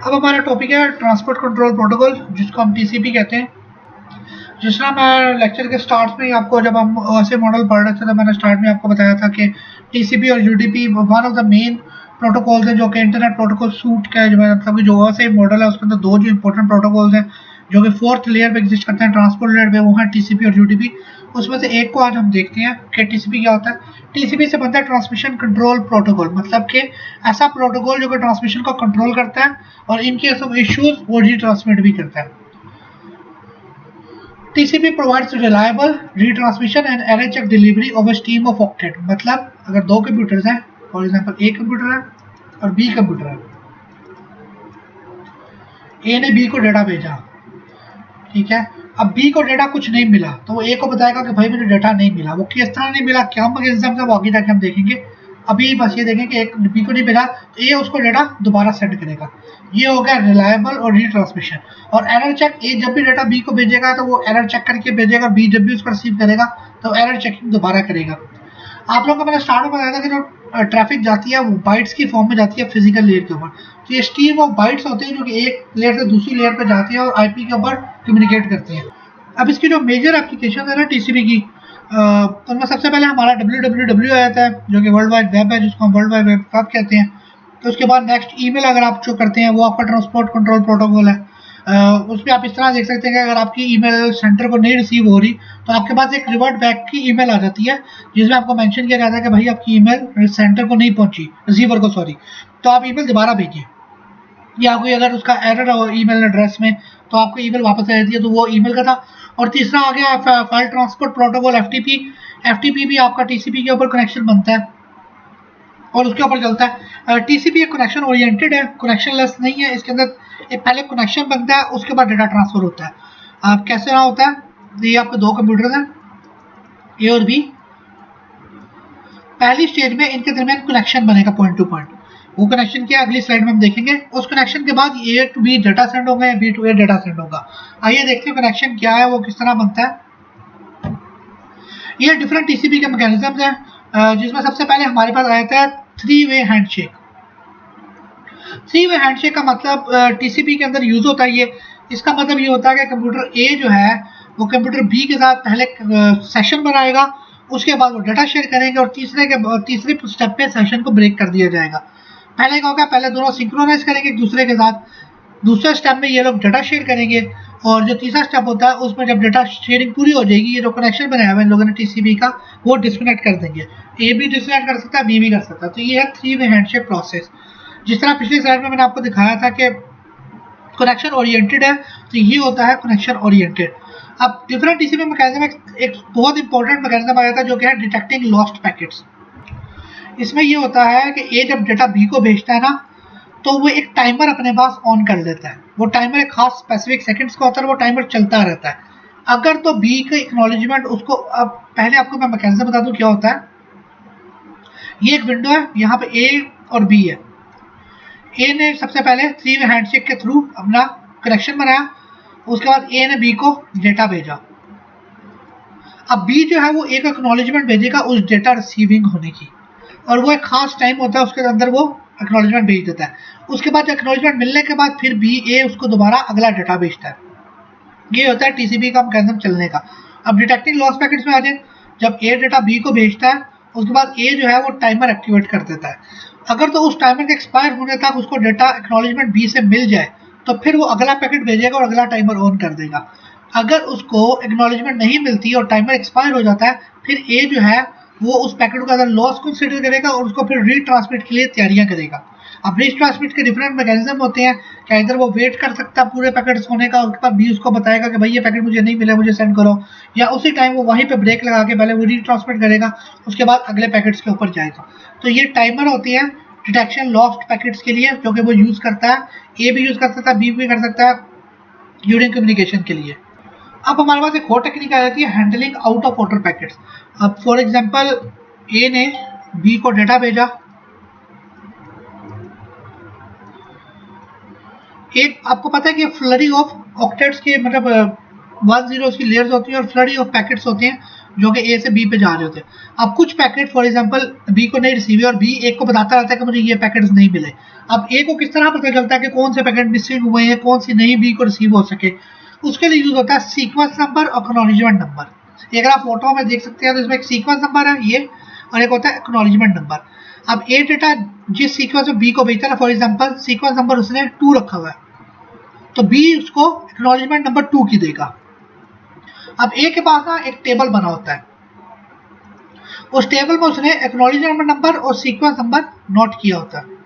अब हमारा टॉपिक है ट्रांसपोर्ट कंट्रोल प्रोटोकॉल, जिसको हम टीसीपी कहते हैं। जिस तरह मैं लेक्चर के स्टार्ट में ही आपको, जब हम ओएसए मॉडल पढ़ रहे थे, तो मैंने स्टार्ट में आपको बताया था कि टीसीपी और UDP one of the main protocols हैं जो कि इंटरनेट प्रोटोकॉल सूट का है। मतलब कि जो ओएसए मॉडल है उसके अंदर दो जो इंपॉर्टेंट प्रोटोकॉल्स हैं जो कि फोर्थ लेयर पे एग्जिस्ट करते हैं ट्रांसपोर्ट लेयर पे, वो है टीसीपी और यूडीपी। उसमें से एक को आज हम देखते हैं कि टीसीपी क्या होता है। टीसीपी से बनता है ट्रांसमिशन कंट्रोल प्रोटोकॉल, मतलब कि ऐसा प्रोटोकॉल जो कि ट्रांसमिशन को कंट्रोल करता है और इन केस ऑफ इश्यूज वो रीट्रांसमिट भी करता है। TCP provides reliable retransmission and error check delivery of a stream of octet। मतलब अगर दो कंप्यूटर्स हैं, फॉर एग्जांपल ए कंप्यूटर है और बी कंप्यूटर है, ए ने बी को डेटा भेजा, ठीक है। अब बी को डेटा कुछ नहीं मिला तो वो ए को बताएगा कि भाई मुझे डेटा नहीं मिला। वो किस तरह नहीं मिला, क्या मैकेनिज्म से, वो आगे जाके हम देखेंगे। अभी बस ये देखें कि एक बी को नहीं मिला तो ए उसको डेटा दोबारा सेंड करेगा। ये हो गया रिलायबल और रीट्रांसमिशन। और एरर चेक, ए जब भी डेटा बी को भेजेगा तो वो एरर चेक करके भेजेगा, बी जब भी उसको रिसीव करेगा तो एरर चेकिंग दोबारा करेगा। आप लोगों को मैंने स्टार्ट में बताया था कि जो ट्रैफिक जाती है वो बाइट्स की फॉर्म में जाती है फिजिकल लेयर के ऊपर। तो ये स्ट्रीम ऑफ बाइट्स होते हैं जो कि एक लेयर से दूसरी लेयर पर जाती है और आईपी के ऊपर कम्युनिकेट करते हैं। अब इसकी जो मेजर एप्लीकेशन है ना टीसीपी की, तो उनमें सबसे पहले हमारा www आता है जो कि वर्ल्ड वाइड वेब है, जिसको हम वर्ल्ड वाइड वेब कहते हैं। तो उसके बाद नेक्स्ट ईमेल अगर आप जो करते हैं वो आपका ट्रांसपोर्ट कंट्रोल प्रोटोकॉल है। उसमें आप इस तरह देख सकते हैं कि अगर आपकी ईमेल सेंटर को नहीं रिसीव हो रही तो आपके पास एक रिवर्ट बैक की ईमेल आ जाती है जिसमें आपको मेंशन किया जाता है कि भाई आपकी ईमेल सेंटर को नहीं पहुंची, रिसीवर को सॉरी, तो आप ईमेल दोबारा भेजिए। या कोई अगर उसका एरर हो ईमेल एड्रेस में तो आपको ईमेल वापस आ जाती है, तो वो ईमेल का था। और तीसरा आ गया file transport protocol FTP. FTP भी आपका टीसीपी के ऊपर कनेक्शन बनता है और उसके ऊपर चलता है। टीसीपी एक कनेक्शन ओरिएंटेड है, कनेक्शन लेस नहीं है। इसके अंदर एक पहले कनेक्शन बनता है, उसके बाद डेटा ट्रांसफर होता है। कैसे रहा होता है, ये आपके दो कंप्यूटर हैं ए और बी। पहली स्टेज में इनके दरमियान कनेक्शन बनेगा पॉइंट टू पॉइंट। वो कनेक्शन क्या अगली स्लाइड में हम देखेंगे। उस कनेक्शन के बाद A to B data send होगा या B to A data send होगा। आइए देखते हैं कनेक्शन क्या है, वो किस तरह बनता है। ये डिफरेंट टीसीपी के मैकेनिज्म्स हैं, जिसमें सबसे पहले हमारे पास आ जाता है three way handshake. Three way handshake का मतलब टीसीपी के अंदर यूज होता है ये। इसका मतलब ये होता है कि कंप्यूटर ए जो है वो कंप्यूटर बी के साथ पहले सेशन बनाएगा, उसके बाद वो डाटा शेयर करेंगे और तीसरे स्टेप पे सेशन को ब्रेक कर दिया जाएगा। पहले क्या होगा, पहले दोनों सिंक्रोनाइज करेंगे एक दूसरे के साथ, दूसरे स्टेप में ये लोग डाटा शेयर करेंगे और जो तीसरा स्टेप होता है उसमें जब डाटा शेयरिंग पूरी हो जाएगी, ये जो कनेक्शन बनाया हुआ है इन लोगों ने टीसीपी का, वो डिस्कनेक्ट कर देंगे। ए भी डिस्कनेक्ट कर सकता है, बी भी कर सकता है। तो ये है थ्री वे हैंडशेक प्रोसेस। जिस तरह पिछली स्लाइड में मैंने आपको दिखाया था कि कनेक्शन ओरिएंटेड है, तो ये होता है कनेक्शन ओरिएंटेड। अब डिफरेंट टीसीपी मैकेनिज्म एक बहुत इंपॉर्टेंट मैकेनिज्म आ जाता है जो कि है डिटेक्टिंग लॉस्ट पैकेट्स। इसमें ये होता है कि ए जब डेटा बी को भेजता है ना, तो वो एक टाइमर अपने पास ऑन कर देता है। वो टाइमर एक खास स्पेसिफिक सेकंड्स का होता है, वो टाइमर चलता रहता है। अगर तो बी का एक्नॉलेजमेंट उसको, अब पहले आपको मैं मैकेनिज्म बता दूं क्या होता है। ये एक विंडो है, यहाँ पे ए और बी है। ए ने सबसे पहले थ्री वे हैंडशेक के थ्रू अपना कनेक्शन बनाया, उसके बाद ए ने बी को डेटा भेजा। अब बी जो है वो एक एक्नॉलेजमेंट भेजेगा उस डेटा रिसीविंग होने की, और वो एक खास टाइम होता है उसके अंदर वो एक्नॉलेजमेंट भेज देता है। उसके बाद एक्नॉलेजमेंट मिलने के बाद फिर बी ए उसको दोबारा अगला डेटा भेजता है। ये होता है टीसीपी का मैकेनिज्म चलने का। अब डिटेक्टिंग लॉस पैकेट्स में आ जाए, जब ए डेटा बी को भेजता है उसके बाद ए जो है वो टाइमर एक्टिवेट कर देता है। अगर तो उस टाइमर के एक्सपायर होने तक उसको डेटा एक्नॉलेजमेंट बी से मिल जाए तो फिर वो अगला पैकेट भेजेगा और अगला टाइमर ऑन कर देगा। अगर उसको एक्नॉलेजमेंट नहीं मिलती और टाइमर एक्सपायर हो जाता है, फिर ए जो है वो उस पैकेट को अगर लॉस कंसिडर करेगा और उसको फिर रीट्रांसमिट के लिए तैयारियां करेगा। अब रीट्रांसमिट के डिफरेंट मैकेनिज्म होते हैं, क्या इधर वो वेट कर सकता है पूरे पैकेट्स होने का, उसके बाद बी उसको बताएगा कि भाई ये पैकेट मुझे नहीं मिला, मुझे सेंड करो, या उसी टाइम वो वहीं पे ब्रेक लगा के पहले वो रीट्रांसमिट करेगा, उसके बाद अगले पैकेट्स के ऊपर जाएगा। तो ये टाइमर होती है डिटेक्शन लॉस्ट पैकेट्स के लिए, जो कि वो यूज करता है। ए भी यूज कर सकता है, बी भी कर सकता है ड्यूरिंग कम्युनिकेशन के लिए। अब हमारे पास एक और टेक्निक आ जाती है handling out of order packets. अब फॉर एग्जांपल ए ने बी को डेटा भेजा, एक आपको पता है कि फ्लडी ऑफ ऑक्टेट्स के मतलब 1 0 की लेयर्स होती हैं और फ्लडी ऑफ पैकेट्स होते हैं। जो कि ए से बी पे जा रहे होते हैं। अब कुछ पैकेट फॉर एग्जांपल बी को नहीं रिसीव है और बी ए को बताता रहता है कि मुझे ये पैकेट्स नहीं मिले। अब ए को किस तरह पता चलता है कि कौन से पैकेट मिसिंग हुए हैं, कौन सी नहीं बी को रिसीव हो सके? उसके लिए यूज होता है सीक्वेंस नंबर और एक्नॉलेजमेंट नंबर। अगर आप फोटो में देख सकते हैं तो इसमें एक सीक्वेंस नंबर है ये, और एक होता है एक्नॉलेजमेंट नंबर। अब ए डेटा जिस सीक्वेंस में बी को भेजता है, फॉर एग्जांपल सीक्वेंस नंबर उसने 2 रखा हुआ है, तो बी उसको एक्नॉलेजमेंट नंबर 2 की देगा। अब ए के पास ना एक टेबल बना होता है, उस टेबल में उसने एक्नॉलेजमेंट नंबर और सीक्वेंस नंबर नोट किया होता है।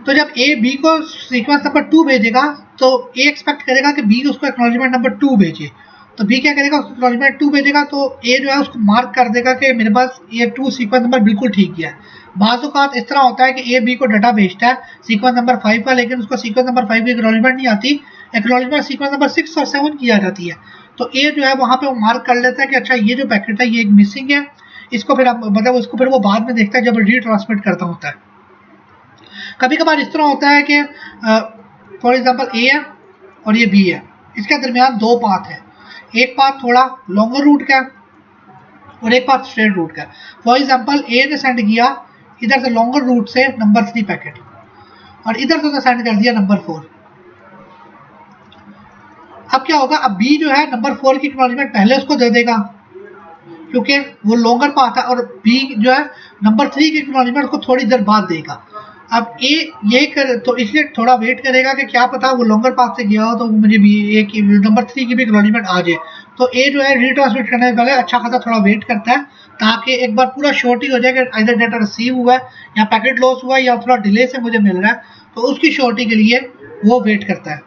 तो जब ए बी को सीक्वेंस नंबर 2 भेजेगा तो ए एक्सपेक्ट करेगा कि बी उसको एक्नॉलेजमेंट नंबर 2 भेजे। तो बी क्या करेगा, उसको एक्नॉलेजमेंट 2 भेजेगा तो ए जो है उसको मार्क कर देगा कि मेरे पास ये 2 सीक्वेंस नंबर बिल्कुल ठीक किया है। बाज़ औक़ात इस तरह होता है कि ए बी को डाटा भेजता है सीक्वेंस नंबर 5 का, लेकिन उसको सीक्वेंस नंबर 5 की एक्नॉलेजमेंट नहीं आती, एक्नॉलेजमेंट सीक्वेंस नंबर 6 और 7 की आ जाती है। तो ए जो है वहाँ पे वो मार्क कर लेता है कि अच्छा ये जो पैकेट है ये एक मिसिंग है, इसको फिर मतलब उसको फिर वो बाद में देखता है जब रीट्रांसमिट करता होता है। कभी कभार इस तरह होता है कि फॉर एग्जांपल ए है और ये बी है, इसके दरमियान 2 पाथ है, एक पाथ थोड़ा लॉन्गर रूट का और एक पाथ स्ट्रेट रूट का। फॉर एग्जांपल ए ने सेंड किया इधर से लॉन्गर रूट से नंबर 3 पैकेट और इधर से सेंड कर दिया नंबर 4। अब क्या होगा, अब बी जो है नंबर 4 की एक्नॉलेजमेंट पहले उसको दे देगा क्योंकि वो लॉन्गर पाथ है, और बी जो है नंबर 3 की एक्नॉलेजमेंट उसको थोड़ी देर बाद देगा। अब ए ये कर तो इसलिए थोड़ा वेट करेगा कि क्या पता वो लॉन्गर पाथ से गया हो तो मुझे भी ए की नंबर 3 की भी एक्नॉलेजमेंट आ जाए। तो ए जो है रीट्रांसमिट करने से पहले अच्छा खासा थोड़ा वेट करता है ताकि एक बार पूरा श्योरिटी हो जाए कि इधर डेटा रिसीव हुआ है या पैकेट लॉस हुआ है या थोड़ा डिले से मुझे मिल रहा है, तो उसकी श्योरिटी के लिए वो वेट करता है।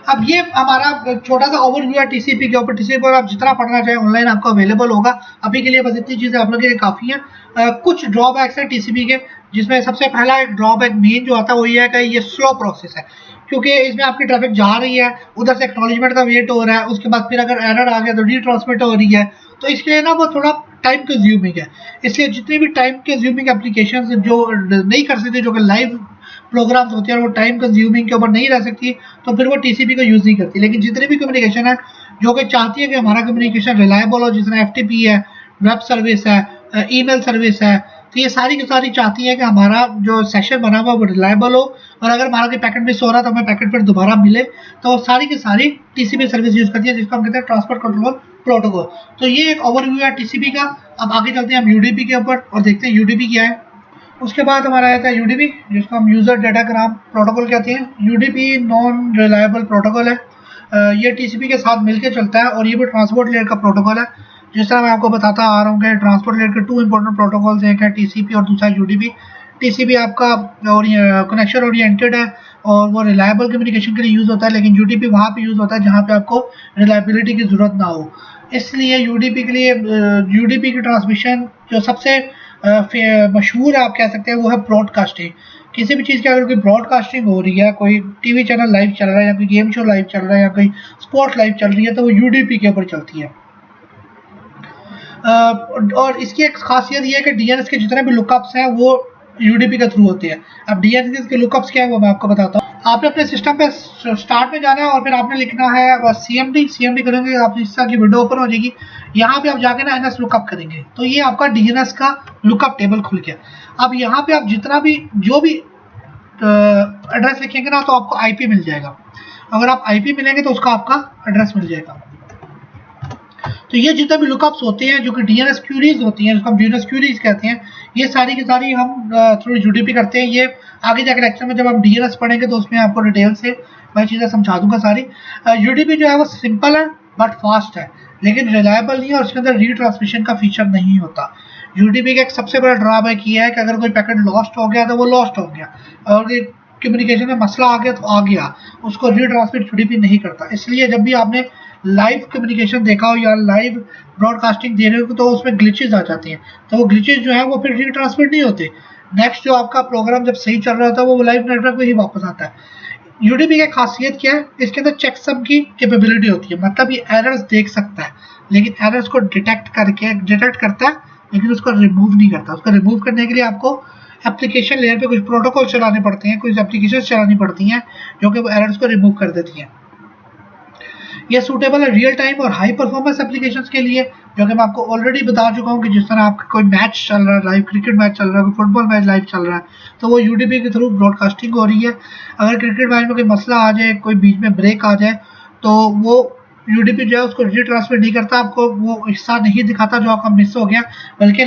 अब ये हमारा छोटा सा ओवरव्यू है टीसीपी के ऊपर। टीसीपी पर आप जितना पढ़ना चाहें ऑनलाइन आपको अवेलेबल होगा। अभी के लिए बस इतनी चीज़ें आप लोगों के लिए काफ़ी हैं। कुछ ड्रॉबैक्स हैं टीसीपी के, जिसमें सबसे पहला ड्रॉबैक मेन जो आता है वो ये है कि ये स्लो प्रोसेस है, क्योंकि इसमें आपकी ट्रैफिक जा रही है, उधर से एक्नॉलेजमेंट का वेट हो रहा है, उसके बाद फिर अगर एरर आ गया तो रीट्रांसमिट हो रही है, तो इसके लिए ना वो थोड़ा टाइम कंज्यूमिंग है। इसलिए जितनी भी टाइम कंज्यूमिंग एप्लीकेशन जो नहीं कर सकती, जो कि लाइव प्रोग्राम्स होती हैं, वो टाइम कंज्यूमिंग के ऊपर नहीं रह सकती, तो फिर वो टीसीपी को यूज़ नहीं करती। लेकिन जितनी भी कम्युनिकेशन है जो कि चाहती है कि हमारा कम्युनिकेशन रिलायबल हो, जिसमें एफटीपी है, वेब सर्विस है, ईमेल सर्विस है, तो ये सारी की सारी चाहती है कि हमारा जो सेशन बना हुआ वो रिलायबल हो, और अगर हमारा कोई पैकेट मिस हो रहा है तो हमें पैकेट फिर दोबारा मिले, तो सारी की सारी टीसीपी सर्विस यूज़ करती है, जिसको हम कहते हैं ट्रांसपोर्ट कंट्रोल प्रोटोकॉल। तो ये एक ओवरव्यू है टीसीपी का। अब आगे चलते हैं हम यूडीपी के ऊपर और देखते हैं यूडीपी क्या है। उसके बाद हमारा आता है यूडीपी, जिसको हम यूज़र डाटाग्राम प्रोटोकॉल कहते हैं। यूडीपी नॉन रिलायबल प्रोटोकॉल है, ये टीसीपी के साथ मिलकर चलता है और ये भी ट्रांसपोर्ट लेयर का प्रोटोकॉल है। जिस तरह मैं आपको बताता आ रहा हूँ कि ट्रांसपोर्ट लेयर के 2 इंपॉर्टेंट प्रोटोकॉल्स हैं, एक है टीसीपी और दूसरा यूडीपी। टीसीपी आपका और कनेक्शन ओरिएंटेड है और वो रिलायबल कम्युनिकेशन के लिए यूज़ होता है, लेकिन यूडीपी वहाँ पे यूज़ होता है जहाँ पे आपको रिलायबिलिटी की ज़रूरत ना हो। इसलिए यूडीपी के लिए यूडीपी की ट्रांसमिशन जो सबसे मशहूर है आप कह सकते हैं वो है ब्रॉडकास्टिंग। किसी भी चीज़ की अगर कोई ब्रॉडकास्टिंग हो रही है, कोई टीवी चैनल लाइव चल रहा है या कोई गेम शो लाइव चल रहा है या कोई स्पोर्ट्स लाइव चल रही है, तो वो यूडीपी के ऊपर चलती है। और इसकी एक खासियत ये है कि डीएनएस के जितने भी लुकअप्स हैं वो यूडीपी के थ्रू होते हैं। अब डीएनएस के लुकअप्स क्या है वो मैं आपको बताता हूँ। आपने अपने सिस्टम पे स्टार्ट में जाना है और फिर आपने लिखना है बस सीएमडी करेंगे, आप इस तरह की विंडो ओपन हो जाएगी। यहाँ पे आप जाके ना एनएस लुकअप करेंगे तो ये आपका डीएनएस का लुकअप टेबल खुल गया। अब यहाँ पे आप जितना भी जो भी एड्रेस लिखेंगे ना तो आपको आईपी मिल जाएगा। अगर आप आईपी मिलेंगे तो उसका आपका एड्रेस मिल जाएगा। तो ये जितने भी लुकअप्स होते हैं जो कि डीएनएस क्यूरीज होती हैं, जिसको हम डीएनएस क्यूरीज कहते हैं, ये सारी की सारी हम थ्रू यूडीपी करते हैं। ये आगे जाकर लेक्चर में जब हम डीएनएस पढ़ेंगे तो उसमें आपको डिटेल से मैं चीज़ें समझा दूंगा सारी। यूडीपी जो है वो सिंपल है बट फास्ट है, लेकिन रिलायबल नहीं है और उसके अंदर रीट्रांसमिशन का फीचर नहीं होता। यूडीपी का एक सबसे बड़ा ड्रॉबैक ये है कि अगर कोई पैकेट लॉस्ट हो गया तो वो लॉस्ट हो गया, और कम्युनिकेशन में मसला आ गया तो आ गया, उसको रीट्रांसमिट यूडीपी नहीं करता। इसलिए जब भी आपने लाइव कम्युनिकेशन देखा हो या लाइव ब्रॉडकास्टिंग दे रहे हो तो उसमें ग्लिचेस आ जाती हैं, तो वो ग्लिचेस जो है वो फिर रीट्रांसमिट नहीं होते। नेक्स्ट जो आपका प्रोग्राम जब सही चल रहा होता है वो लाइव नेटवर्क में ही वापस आता है। यूडीपी की खासियत क्या है, इसके अंदर चेकसम की कैपेबिलिटी होती है, मतलब ये एरर्स देख सकता है लेकिन एरर्स को डिटेक्ट करता है लेकिन उसको रिमूव नहीं करता। उसको रिमूव करने के लिए आपको एप्लीकेशन लेयर पे कुछ प्रोटोकॉल चलाने पड़ते हैं, कुछ एप्लीकेशन चलानी पड़ती हैं जो कि वो एरर्स को रिमूव कर देती हैं। ये सूटेबल है रियल टाइम और हाई परफॉर्मेंस एप्लीकेशंस के लिए, जो कि मैं आपको ऑलरेडी बता चुका हूँ कि जिस तरह आपका कोई मैच चल रहा है, लाइव क्रिकेट मैच चल रहा है, कोई फुटबॉल मैच लाइव चल रहा है, तो वो यूडीपी के थ्रू ब्रॉडकास्टिंग हो रही है। अगर क्रिकेट मैच में कोई मसला आ जाए, कोई बीच में ब्रेक आ जाए, तो वो यूडीपी जो है उसको रीट्रांसमिट नहीं करता, आपको वो हिस्सा नहीं दिखाता जो आपका मिस हो गया, बल्कि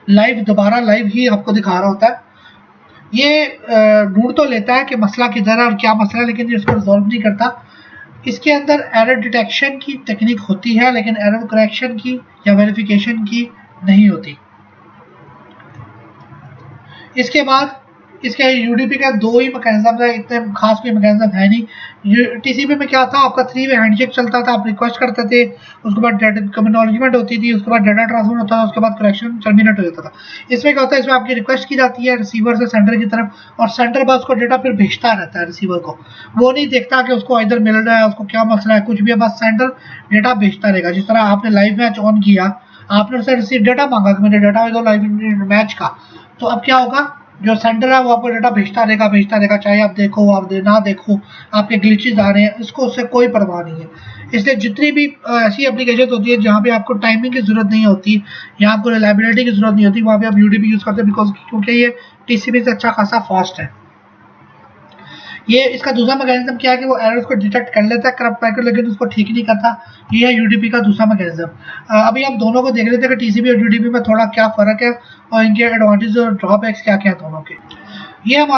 लाइव दोबारा लाइव ही आपको दिखा रहा होता है। ये ढूंढ तो लेता है कि मसला किधर है और क्या मसला है, लेकिन ये उसको रिजॉल्व नहीं करता। इसके अंदर एरर डिटेक्शन की टेक्निक होती है, लेकिन एरर करेक्शन की या वेरिफिकेशन की नहीं होती। इसके बाद इसके यूडीपी का दो ही मैकेनिज्म है, इतने खास कोई मैकेनिज्म है नहीं। टीसीपी में क्या था, आपका 3 वे हैंडशेक चलता था, आप रिक्वेस्ट करते थे, उसके बाद कम्युनॉलजमेंट होती थी, उसके बाद डाटा ट्रांसफर होता था, उसके बाद करेक्शन टर्मिनेट हो जाता था। इसमें क्या होता है, इसमें आपकी रिक्वेस्ट की जाती है रिसीवर से सेंडर की तरफ, और सेंडर बस उसको डेटा फिर भेजता रहता है रिसीवर को। वो नहीं देखता कि उसको इधर मिल रहा है, उसको क्या मसला है, कुछ भी है, बस सेंडर डेटा भेजता रहेगा। जिस तरह आपने लाइव मैच ऑन किया, आपने उससे रिसीव डेटा मांगा कि मेरे डेटा दो लाइव मैच का, तो अब क्या होगा, जो सेंडर है वो आपको डेटा भेजता रहेगा, चाहे आप देखो आप ना देखो, आपके ग्लिचेस आ रहे हैं, इसको उससे कोई परवाह नहीं है। इसलिए जितनी भी ऐसी एप्लीकेशन होती है जहाँ पे आपको टाइमिंग की जरूरत नहीं होती या आपको रिलायबिलिटी की जरूरत नहीं होती, वहाँ पे आप यूडीपी यूज करते हैं, बिकॉज क्योंकि ये टीसीपी से अच्छा खासा फास्ट है। ये इसका दूसरा मैकेनिज्म क्या है कि वो एरर्स को डिटेक्ट कर लेता है करप्ट पैकेट, लेकिन उसको ठीक नहीं करता। ये है यूडीपी का दूसरा मैकेनिज्म। अभी हम दोनों को देख लेते हैं कि टीसीपी और यूडीपी में थोड़ा क्या फर्क है और इनके एडवांटेज और ड्रॉबैक्स क्या क्या है दोनों के। ये